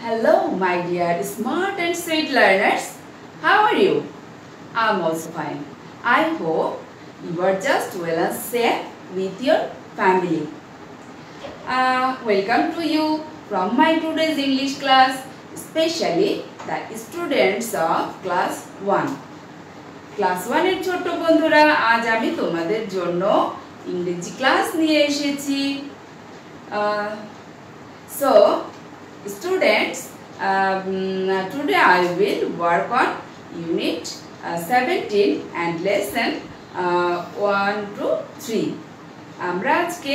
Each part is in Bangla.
Hello, my dear smart and sweet learners. How are you? I'm also fine. I hope you are just well and safe with your family. Welcome to you from my today's English class, especially the students of class 1. Class 1 এর ছোট বন্ধুরা আজ আমি তোমাদের জন্য ইংরেজি ক্লাস নিয়ে এসেছি। So students, today I will work on unit 17 and lesson 1 to 3. আমরা আজকে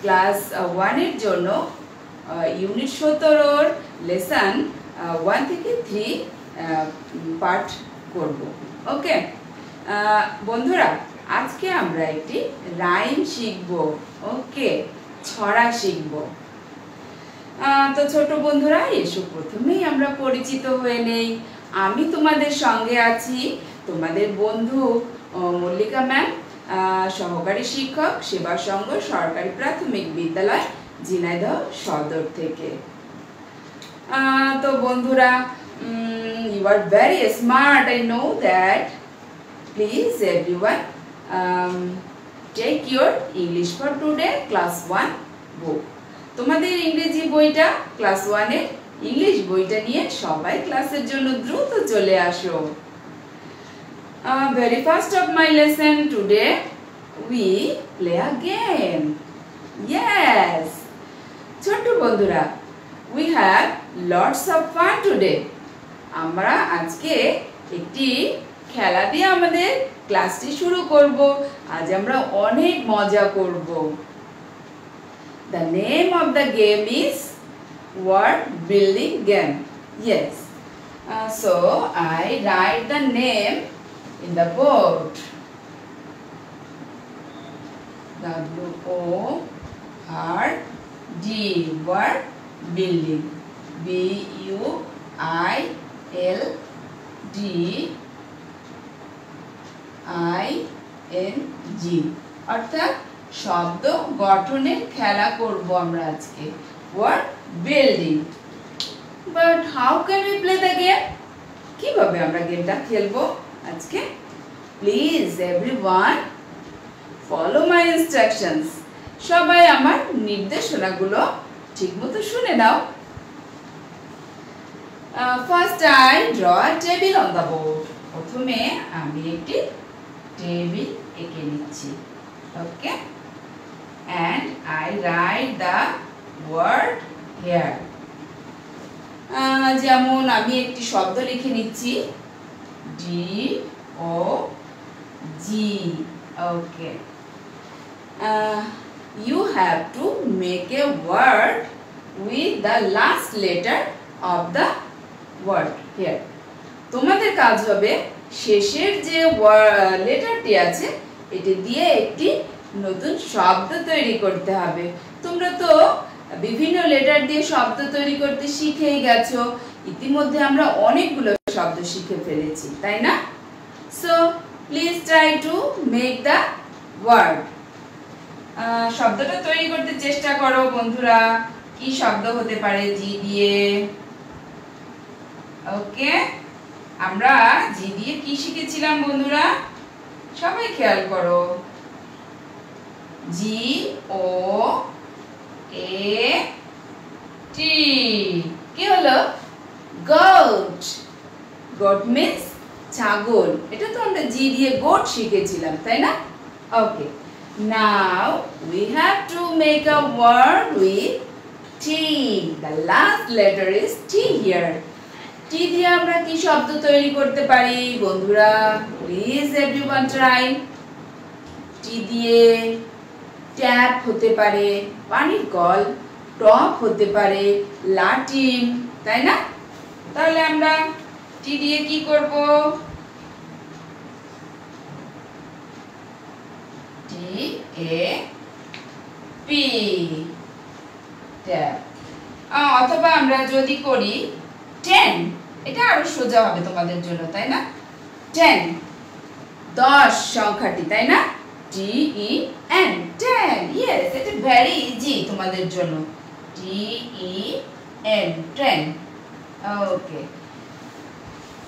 ক্লাস 1 এর জন্য ইউনিট 17 এর লেসন 1 থেকে 3 পাঠ করব। ওকে বন্ধুরা, আজকে আমরা একটি রাইম শিখব। ওকে, ছড়া শিখব। তো ছোট বন্ধুরা, এসো প্রথমেই আমরা পরিচিত হয়ে নেই। আমি তোমাদের সঙ্গে আছি, তোমাদের বন্ধু মল্লিকা ম্যাম, সহকারী শিক্ষক, সেবা সংঘ সরকারি প্রাথমিক বিদ্যালয় ঝিনাইদহ সদর থেকে। তো বন্ধুরা, you are very smart, I know that. Please everyone, take your English for today class 1 book. তোমাদের ইংরেজি বইটা ক্লাস 1 এর ইংলিশ বইটা নিয়ে সবাই ক্লাসের জন্য দ্রুত চলে আসো। Very first of my lesson today we play a game. Yes, ছোট বন্ধুরা, we have lots of fun today. আমরা আজকে একটি খেলা দিয়ে আমাদের ক্লাসটি শুরু করব। আজ আমরা অনেক মজা করব। The name of the game is word building game. Yes. So I write the name in the board. W-O-R-D, word building. B-U-I-L-D-I-N-G, অর্থাৎ শব্দ গঠনের খেলা করব আমরা আজকে, word building. But how can we play the game? কিভাবে আমরা গেমটা খেলবো আজকে? Please everyone follow my instructions. সবাই আমার নির্দেশনাগুলো ঠিকমতো শুনে নাও। First I draw a table on the board. প্রথমে আমি একটি টেবিল এঁকে নিচ্ছি। ওকে, and I write the word here. যেমন আমি একটি শব্দ লিখে নিচ্ছি, D-O-G. Okay. You have to make a word with the last letter of the word here. তোমাদের কাজ হবে শেষের যে লেটারটি আছে এটি দিয়ে একটি নতুন শব্দ তৈরি করতে হবে। তোমরা তো বিভিন্ন লেটার দিয়ে শব্দ তৈরি করতে শিখেই গেছো। ইতিমধ্যে আমরা অনেকগুলো শব্দ শিখে ফেলেছি, তাই না? So please try to make the word. শব্দটা তৈরি করতে চেষ্টা করো বন্ধুরা। কি শব্দ হতে পারে জি দিয়ে? ওকে, আমরা জি দিয়ে কি শিখেছিলাম বন্ধুরা? সবাই খেয়াল করো। G-O-A-T, কি হলো? গোট। গোট মিন্স ছাগল। এটা তো আমরা জি দিয়ে গোট শিখেছিলাম, তাই না? Okay, now we have to make a word with T. The last letter is T here. T দিয়ে আমরা কি শব্দ তৈরি করতে পারি বন্ধুরা? Please everyone try. টি দিয়ে ট্যাপ হতে পারে, পানির কল, টপ হতে পারে, লাটিম, তাই না? তাহলে আমরা টি দিয়ে কি করব? T-A-P, tap. অথবা আমরা যদি করি 10, এটা আরো সোজা হবে তোমাদের জন্য, তাই না? 10, 10 সংখ্যাটি, তাই না? T-E-N, 10. Yes, it is very easy তোমাদের জন্য। T-E-N, 10. Okay.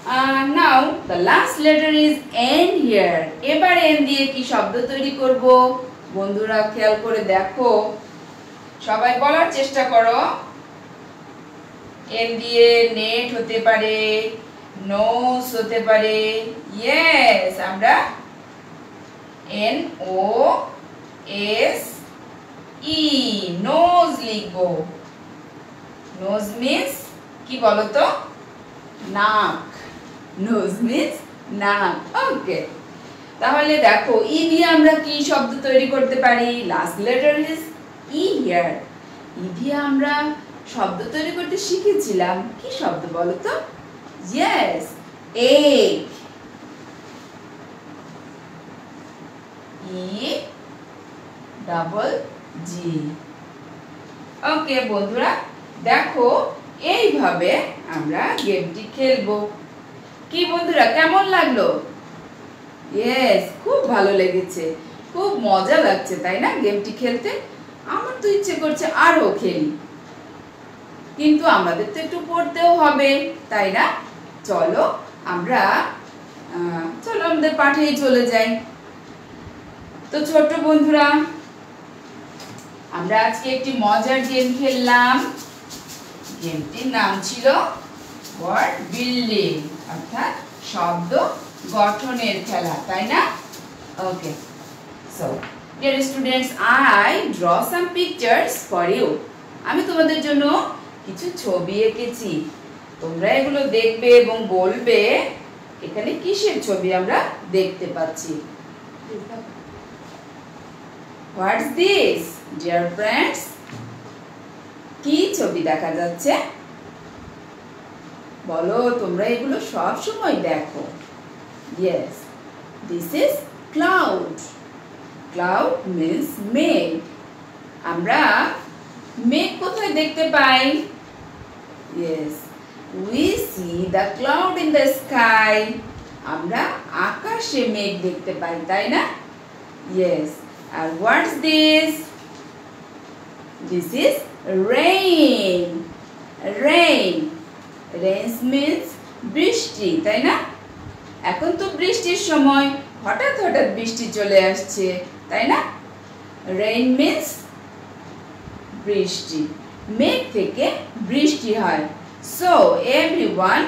Now the last letter is N here. এবার N দিয়ে কি শব্দ তৈরি করব? বন্ধুরা খেয়াল করে দেখো, সবাই বলার চেষ্টা করো। N দিয়ে নেট হতে পারে, নোজ হতে পারে। ইয়েস, আমরা N O S E nose লিখবো। নোজ মিন্স কি বলো তো? নাক। নোজ মিন্স নাক। ওকে, তাহলে দেখো ই দিয়ে আমরা কি শব্দ তৈরি করতে পারি? Last letter is E here. E দিয়ে আমরা শব্দ তৈরি করতে শিখেছিলাম, কি শব্দ বলো তো? Yes, egg. ই ডাবল জি। ওকে বন্ধুরা, দেখো এইভাবে আমরা গেমটি খেলবো। কি বন্ধুরা, কেমন লাগলো? ইয়েস, খুব ভালো লেগেছে, খুব মজা লাগছে, তাই না গেমটি খেলতে? আমার তো ইচ্ছে করছে আরো খেলি, কিন্তু আমাদের তো একটু পড়তেও হবে, তাই না? চলো আমাদের পাঠেই চলে যাই। তো ছোট্ট বন্ধুরা, আমরা আজকে একটি মজার গেম খেললাম। গেমটির নাম ছিল ওয়ার্ড বিল্ডিং, অর্থাৎ শব্দ গঠনের খেলা, তাই না? Okay, so dear students, I draw some pictures for you. আমি তোমাদের জন্য কিছু ছবি এঁকেছি, তোমরা এগুলো দেখবে এবং বলবে এখানে কিসের ছবি আমরা দেখতে পাচ্ছি। What's this dear friends? কি ছবি দেখা যাচ্ছে বলো, তোমরা এগুলো সব সময় দেখো। Yes, this is cloud. Cloud means মেঘ। আমরা মেঘ কোথায় দেখতে পাই? Yes, we see the cloud in the sky. আমরা আকাশে মেঘ দেখতে পাই, তাই না? ইয়েস, আর what's this? This is rain. Rain. Rain means বৃষ্টি, তাই না? এখন তো বৃষ্টির সময়, হঠাৎ হঠাৎ বৃষ্টি চলে আসছে, তাই না? Rain means বৃষ্টি। মেঘ থেকে বৃষ্টি হয়। So everyone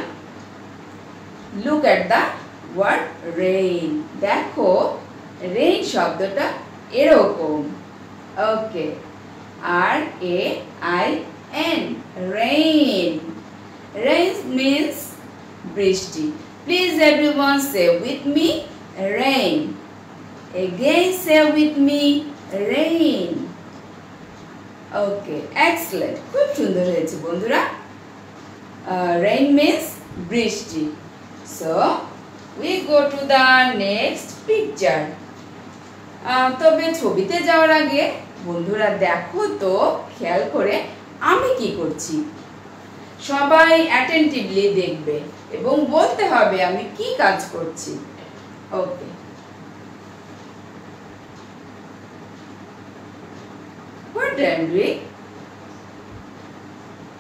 look at the word rain. দেখো rain শব্দটা এরকম। ওকে, R-A-I-N, rain. Rain means বৃষ্টি। Please everyone say with me, rain. Again say with me, rain. Okay, excellent. খুব সুন্দর হয়েছে বন্ধুরা। Rain means বৃষ্টি। So we go to the next picture. তবে ছবিতে যাওয়ার আগে বন্ধুরা দেখো তো খেয়াল করে আমি কি করছি। সবাই অ্যাটেন্টিভলি দেখবে এবং বলতে হবে আমি কি কাজ করছি। ওকে, হোয়াট আই এম ডুইং?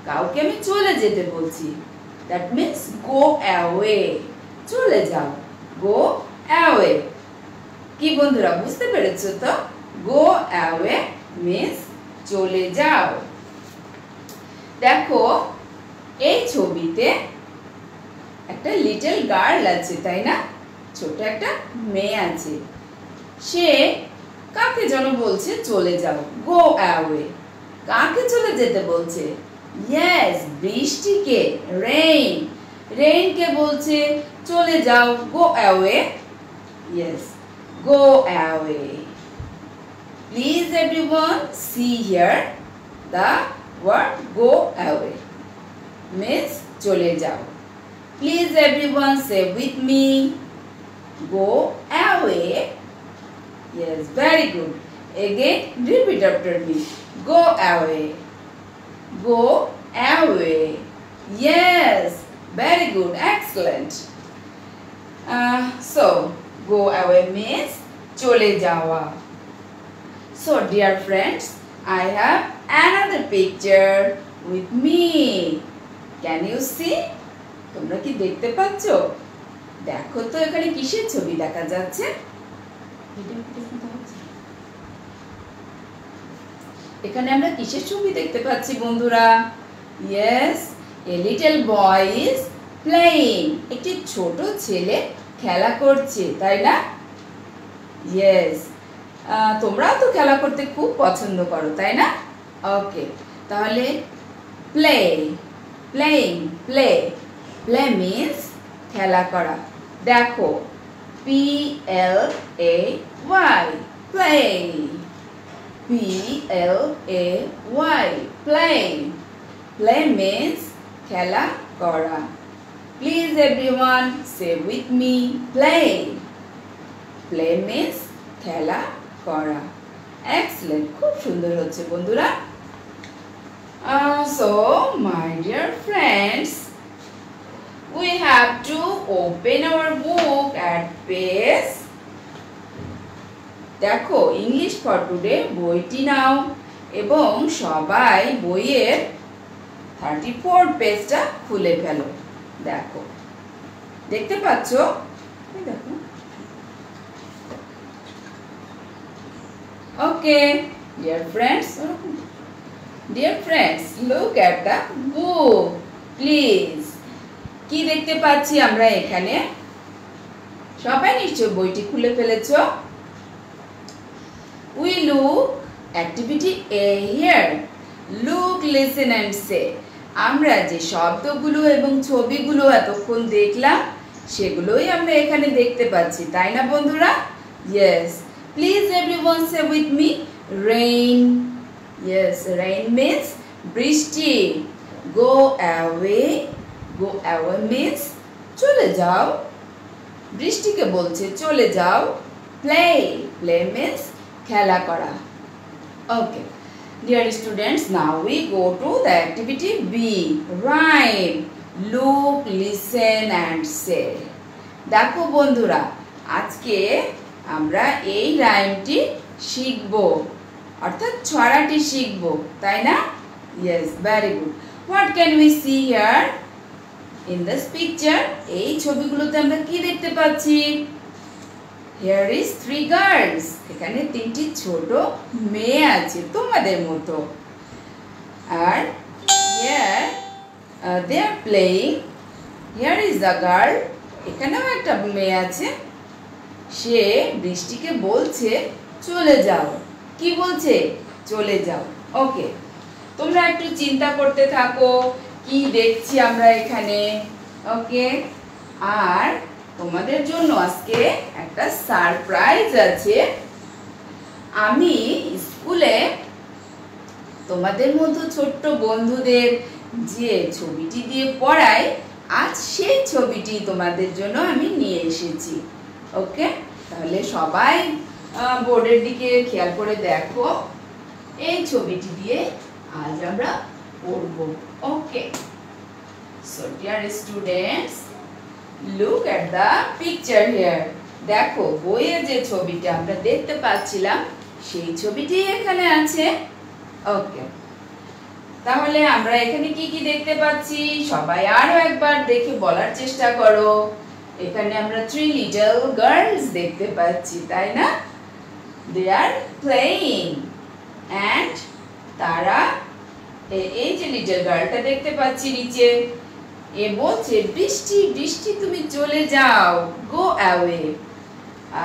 কাউকে আমি চলে যেতে বলছি। That means go away. চলে যাও, গো অ্যাওয়ে। কি বন্ধুরা, বুঝতে পেরেছো তো? গো অ্যাওয়ে মিন্স চলে যাও। দেখো এই ছবিতে একটা লিটল গার্ল আছে, তাই না? ছোট একটা মেয়ে আছে। সে কাকে যেন বলছে চলে যাও, গো অ্যাওয়ে। কাকে চলে যেতে বলছে? ইয়েস, বৃষ্টিকে, রেইন। রেইনকে বলছে চলে যাও, go away. Yes, go away. Please everyone see here the word go away means চলে যাও. Please everyone say with me, go away. Yes, very good. Again repeat after me, go away. Go away. Yes, very good, excellent. So go away means চলে যাওয়া. So dear friends, I have another picture with me. Can you see? তোমরা কি দেখতে পাচ্ছ? দেখো তো এখানে কিসের ছবি দেখা যাচ্ছে? এখানে আমরা কিসের ছবি দেখতে পাচ্ছি বন্ধুরা? Yes, a little boy is playing. একটি ছোট ছেলে খেলা করছে, তাই না? ইয়েস, তোমরাও তো খেলা করতে খুব পছন্দ করো, তাই না? ওকে, তাহলে play, playing, play, play means খেলা করা। দেখো, PLAY, play, PLAY, play. Play means খেলা করা। Please everyone say with me, play. Play means খেলা করা। Excellent, খুব সুন্দর হচ্ছে বন্ধুরা। So my dear friends, we have to open our book at page, দেখো ইংলিশ ফর টুডে বইটি নাও এবং সবাই বইয়ের 34 পেজটা খুলে ফেলো। দেখো, দেখতে পাচ্ছ? দেখো, okay dear friends, look at the book please. কি দেখতে পাচ্ছি আমরা এখানে? সবাই নিশ্চয় বইটি খুলে ফেলেছো। We look activity A here. Look, listen and say. আমরা যে শব্দগুলো এবং ছবিগুলো এতক্ষণ দেখলাম সেগুলোই আমরা এখানে দেখতে পাচ্ছি, তাই না বন্ধুরা? Yes. Please everyone say with me, rain. Yes, rain means বৃষ্টি. Go away. Go away means চলে যাও। বৃষ্টিকে বলছে চলে যাও। Play. Play means খেলা করা। Okay dear students, now we go to the activity B, rhyme. Look, listen and say. দেখো বন্ধুরা, আজকে আমরা এই রাইমটি শিখব, অর্থাৎ ছড়াটি শিখব, তাই না? Yes, very good. What can we see here in this picture? এই ছবিগুলোতে আমরা কি দেখতে পাচ্ছি? Here is 3 girls. এখানে 3টি ছোট মেয়ে আছে তোমাদের মতো। আর here they are playing. Here is a girl. এখানেও একটা মেয়ে আছে। সে বৃষ্টিকে বলছে চলে যাও। কি বলছে? চলে যাও। ওকে, তোমরা একটু চিন্তা করতে থাকো কি দেখছি আমরা এখানে। ওকে, আর তোমাদের জন্য আজকে একটা সারপ্রাইজ আছে। আমি স্কুলে তোমাদের মতো ছোট্ট বন্ধুদের যে ছবিটি দিয়ে পড়াই, আজ সেই ছবিটি তোমাদের জন্য আমি নিয়ে এসেছি। ওকে, তাহলে সবাই বোর্ডের দিকে খেয়াল করে দেখো। এই ছবিটি দিয়ে আজ আমরা পড়ব। Okay, so dear students, look at the picture here. দেখো, বইয়ে যে ছবিটা আমরা দেখতে পাচ্ছিলাম সেই ছবিটি এখানে আছে। ওকে, তাহলে আমরা এখানে কি কি দেখতে পাচ্ছি সবাই আরো একবার দেখে বলার চেষ্টা করো। এখানে আমরা 3 little girls দেখতে পাচ্ছি, তাই না? They are playing and তারা এই যে লিটল গার্লটা দেখতে পাচ্ছি নিচে, এ বলছে বৃষ্টি বৃষ্টি তুমি চলে যাও, go away.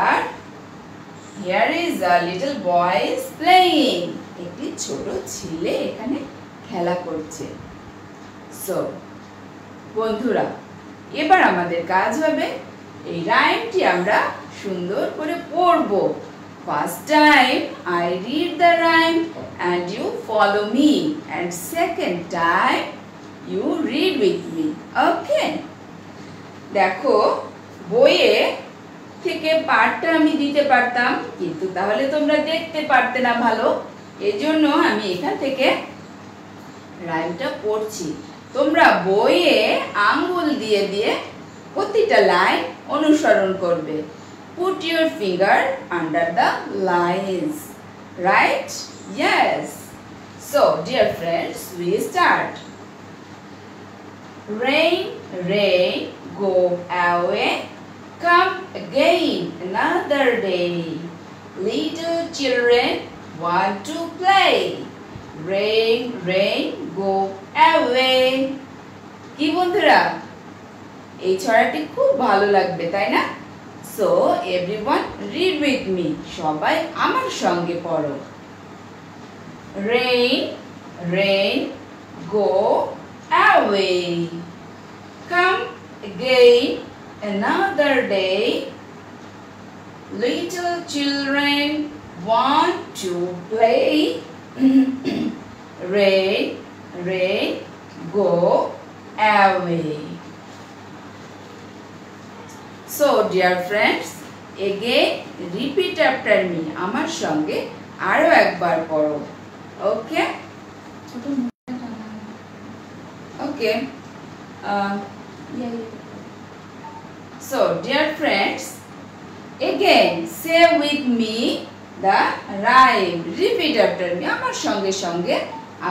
R here is a little boy is playing, একটি ছোট ছেলে এখানে খেলা করছে। সো বন্ধুরা, এবার আমাদের কাজ হবে এই রাইমটি আমরা সুন্দর করে পড়ব। First time I read the rhyme and you follow me, and second time you read with me. Okay, দেখো বইয়ে থেকে পাঠটা আমি দিতে পারতাম, কিন্তু তাহলে তোমরা দেখতে পারতে না ভালো, এজন্য আমি এখান থেকে রাইমটা পড়ছি। তোমরা বইয়ে আঙ্গুল দিয়ে দিয়ে প্রতিটা লাইন অনুসরণ করবে। Put your finger under the lines, right? Yes. So dear friends, we start. Rain, rain, go away. Come again another day. Little children want to play. Rain, rain, go away. কি বন্ধুরা, এই ছড়াটি খুব ভালো লাগবে তাই না? So everyone read with me. সবাই আমার সঙ্গে পড়ো। Rain, rain, go away. Come again another day. Little children want to play. Rain, rain, go away. So dear friends, again repeat after me. আমার সঙ্গে আরো একবার পড়ো। Okay? Okay. So dear friends, again say with me the rhyme. Repeat after me. আমার সঙ্গে সঙ্গে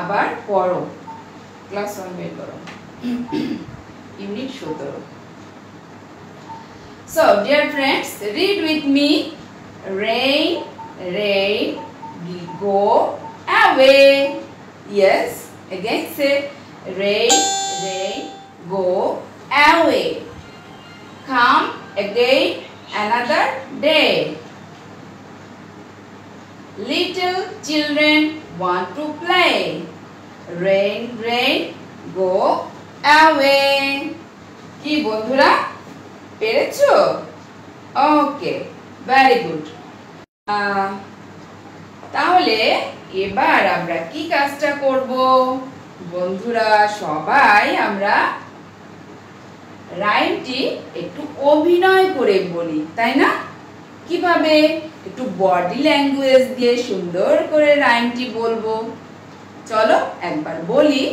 আবার পড়ো। ক্লাস 1 বের করো। Unit 17। So dear friends, read with me. Rain, rain, go away. Yes, again say rain, rain, go away. Come again another day. Little children want to play. Rain, rain, go away. কি বন্ধুরা, পেরেছো? ওকে, ভেরি গুড। তাহলে এবার আমরা কি কাজটা করব? বন্ধুরা সবাই আমরা রাইমটি একটু অভিনয় করে বলি, তাই না? কিভাবে? একটু বডি ল্যাঙ্গুয়েজ দিয়ে সুন্দর করে রাইমটি বলবো। চলো একবার বলি।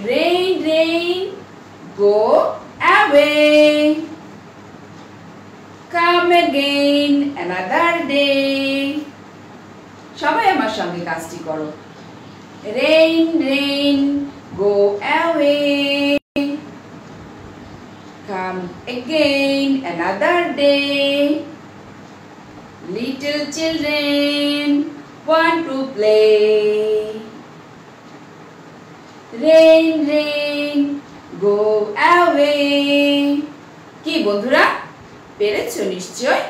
Rain, rain, go away. Come again another day. সবাই আমার সঙ্গে কাজটি করো। Rain, rain, go away. Come again another day. Little children want to play. Rain, rain, go away. কি বন্ধুরা, পেরেছো নিশ্চয়?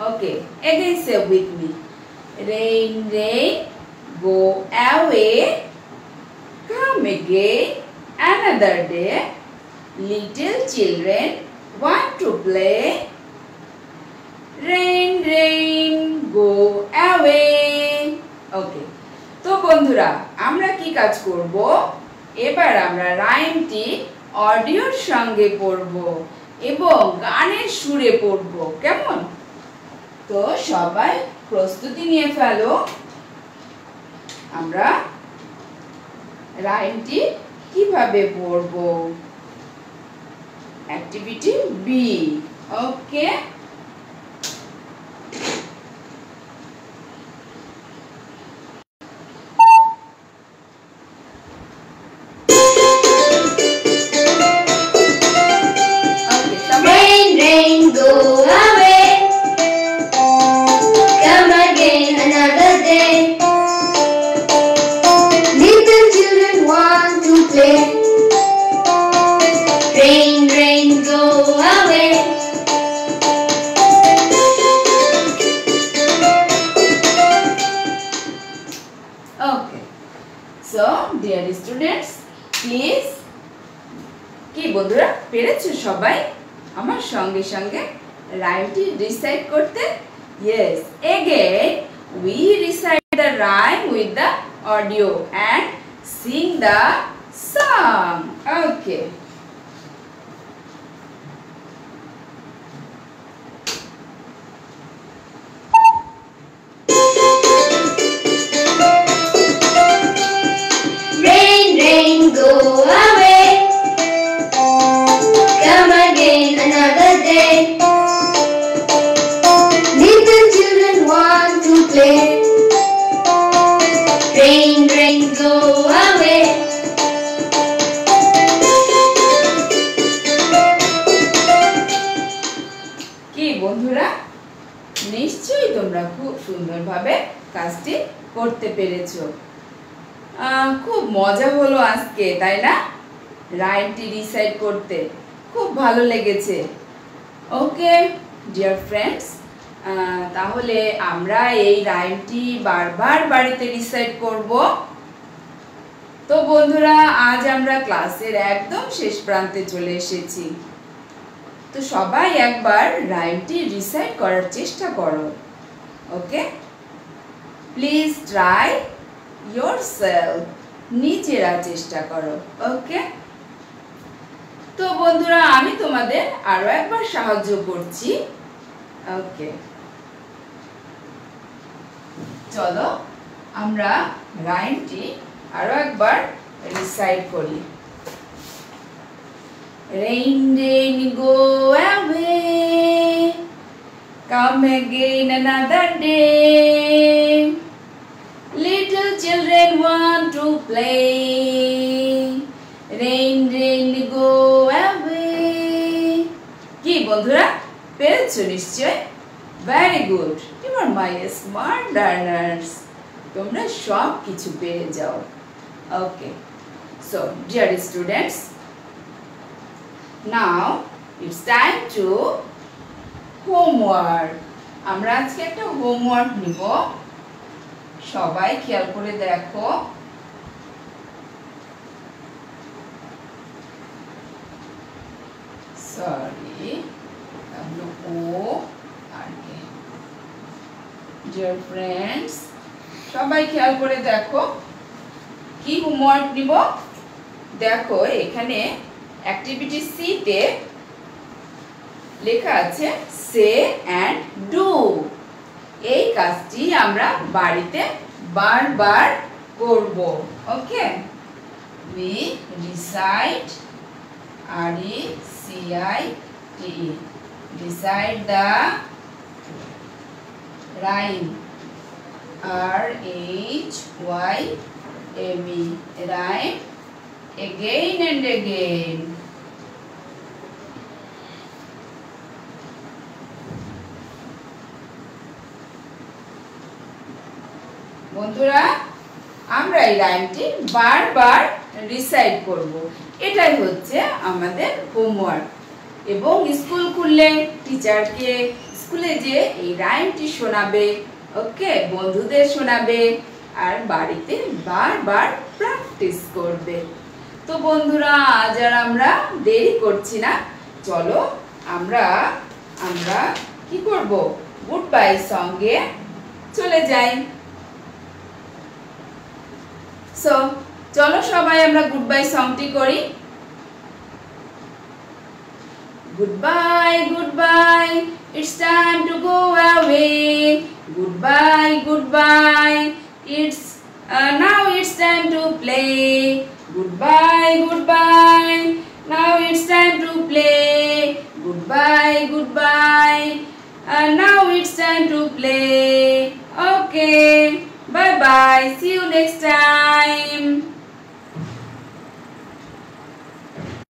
Okay, again say with me. Rain, rain, go away. Come again another day. Little children want to play. Rain, rain, go away. Okay. তো বন্ধুরা, আমরা কি কাজ করব? এবার আমরা রাইমটি অডিওর সঙ্গে পড়ব এবং গানের সুরে পড়ব। কেমন? তো সবাই প্রস্তুতি নিয়ে ফেলো। আমরা রাইমটি কিভাবে পড়ব? Activity B. Okay, go away. Come again another day. Little children want to play. Rain, rain, go away. Okay. So, dear students, please কি বন্ধুরা, পেরেছো সবাই আমার সঙ্গে সঙ্গে রাইমটি রিসাইট করতে? Yes, again we recite the rhyme with the audio and sing the song. Okay. Rain, rain, go away. Come again another day. Little children want to play. Rain, rain, go away. করতে পেরেছো। খুব মজা হলো আজকে, তাই না? রাইমটি রিসাইট করতে খুব ভালো লেগেছে। ওকে ডিয়ার ফ্রেন্ডস, তাহলে আমরা এই রাইমটি বারবার বাড়িতে রিসাইট করব। তো বন্ধুরা, আজ আমরা ক্লাসের একদম শেষ প্রান্তে চলে এসেছি। তো সবাই একবার রাইমটি রিসাইট করার চেষ্টা করো। ওকে, প্লিজ ট্রাই yourself, নিজেরা চেষ্টা করো। ওকে, তো বন্ধুরা, আমি তোমাদের আরো একবার সাহায্য করছি। ওকে, চলো আমরা রাইমটি আরো একবার রিসাইট করি। Rain, rain, go away, come again another day. Little children want to play. Rain, rain, go away. কি বন্ধুরা, পেরেছো নিশ্চয়? Very good, you are my smart learners. তোমরা সব কিছু পেরে যাও। Okay, so dear students, now it's time to homework. আমরা আজকে একটা হোমওয়ার্ক নিব। সবাই খেয়াল করে দেখো। সরি, ডিয়ার ফ্রেন্ডস, সবাই খেয়াল করে দেখো কি হোমওয়ার্ক নিব। দেখো এখানে অ্যাক্টিভিটি সি তে লেখা আছে সে অ্যান্ড ডু। এই কাজটি আমরা বাড়িতে বারবার করব। ওকে, we recite, R-E-C-I-T-E, recite the rhyme, R-H-Y-M-E, rhyme again and again. বন্ধুরা, আমরা এই রাইমটি বারবার রিসাইট করব। এটাই হচ্ছে আমাদের হোমওয়ার্ক। এবং স্কুল খুললে টিচারকে স্কুলে যে এই রাইমটি শোনাবে। ওকে, বন্ধুদের শোনাবে আর বাড়িতে বারবার প্র্যাকটিস করবে। তো বন্ধুরা, আজ আর আমরা দেরি করছি না, চলো আমরা কি করব, গুড বাই সঙ্গে চলে যাই। সো চলো সবাই আমরা গুড বাই সংটি করি। Goodbye, goodbye, it's time to go away. Goodbye, goodbye, it's now it's time to play. Goodbye, goodbye, now it's time to play. Goodbye, goodbye, now it's time to play. Okay, bye bye, see you next time.